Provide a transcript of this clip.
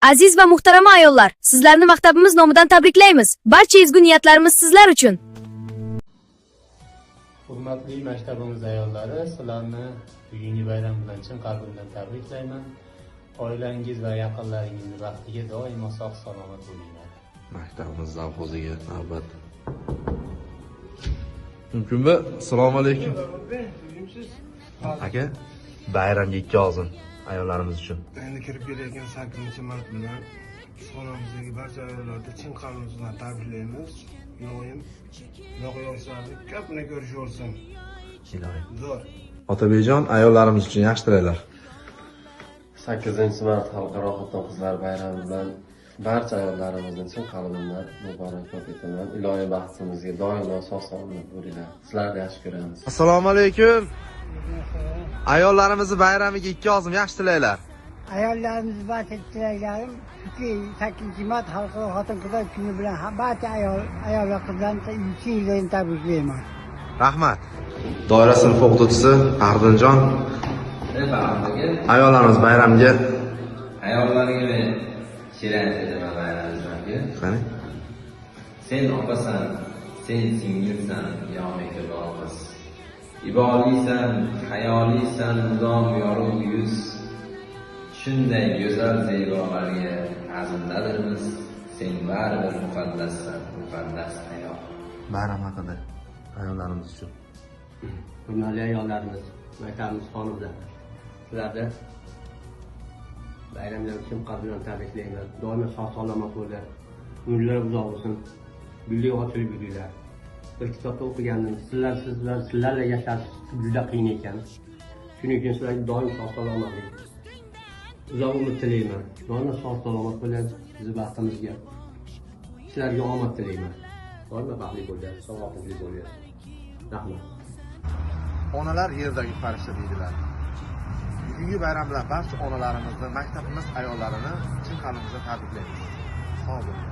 Aziz va muhtarama ayollar, sizlarni maktabimiz nomidan tabriklaymiz. Barcha ezgu niyatlarimiz sizlar uchun. Hurmatli maktabimiz ayollari, sizlarni bugungi bayram bilan chin qalbimdan tabriklayman. Oilangiz va yaqinlaringizni baxtiga doimo sog' salomat bo'linglar. Maktabimiz zavxoziga navbat. Mumkinmi? Assalomu alaykum. Aka, bayramga 2 og'zin ayollarimiz uchun. Endi kirib kelayotgan 8-mart bilan xonamizdagi barcha ayollarni chin qalbimizdan tabriklaymiz. Iloyim yo'q-yo'qlarni ko'pini ko'rish bo'lsin. Iloyim. Zo'r. Otabekjon, ayollarimiz uchun yaxshi tilaylar. 8-mart xalqaro xotin-qizlar bayrami bilan barcha ayollarimizni chin qalbimdan muborakbod etaman. Ilohiy baxtimizga doimo sog'-salomat bo'linglar. Sizlarni yaxshi ko'ramiz. Assalomu alaykum. Ayollarimizni bayramiga 2 og'zin yaxshi tilaylar. Ayollarimiz barcha tilaklarim 8-mart xalqaro xotin-qizlar kuni bilan barcha ayol va qizlarni chin yuzdan tabriklayman. Rahmat. Doira sinf o'qituvchisi Ardinjon. Ayollarimiz bayramga Ayollarga men shirin aytaman bayramimizga. qani? Sen opasan, sen singilsan, yo mehribonmiz. Ibolisan, hayolisan, mudom yorug' yuz. Shunday go'zal zebolarga azmdadirmiz. Sen baribir muqaddassan, muqaddas ayol. Bayram haqida ayollarimiz uchun. Hurmatli ayollarimiz, maktabimiz xonimlar. Sizlarni bayramlar uchun qalbimdan tabriklayman. Doimo sog' salomat bo'linglar. Umrlar uzoq bo'lsin. Gulli ochilib yuringlar. Bir kitobda o'qigandim. Sizlarla yashash juda qiyin ekan. Shuning uchun sizlarga doim sog' salomatlik. Uzoq umr tilayman. Doimo sog' salomat bo'ling. Sizni baxtimizga. Sizlarga omad tilayman. Doimo baxtli bo'linglar, salomatli bo'linglar. Rahmat. Onalar yerdagi farishta deydilar. Bugungi bayram bilan barcha onalarimizni, maktabimiz ayollarini chin qalbimizdan tabriklaymiz. Sog' bo'ling.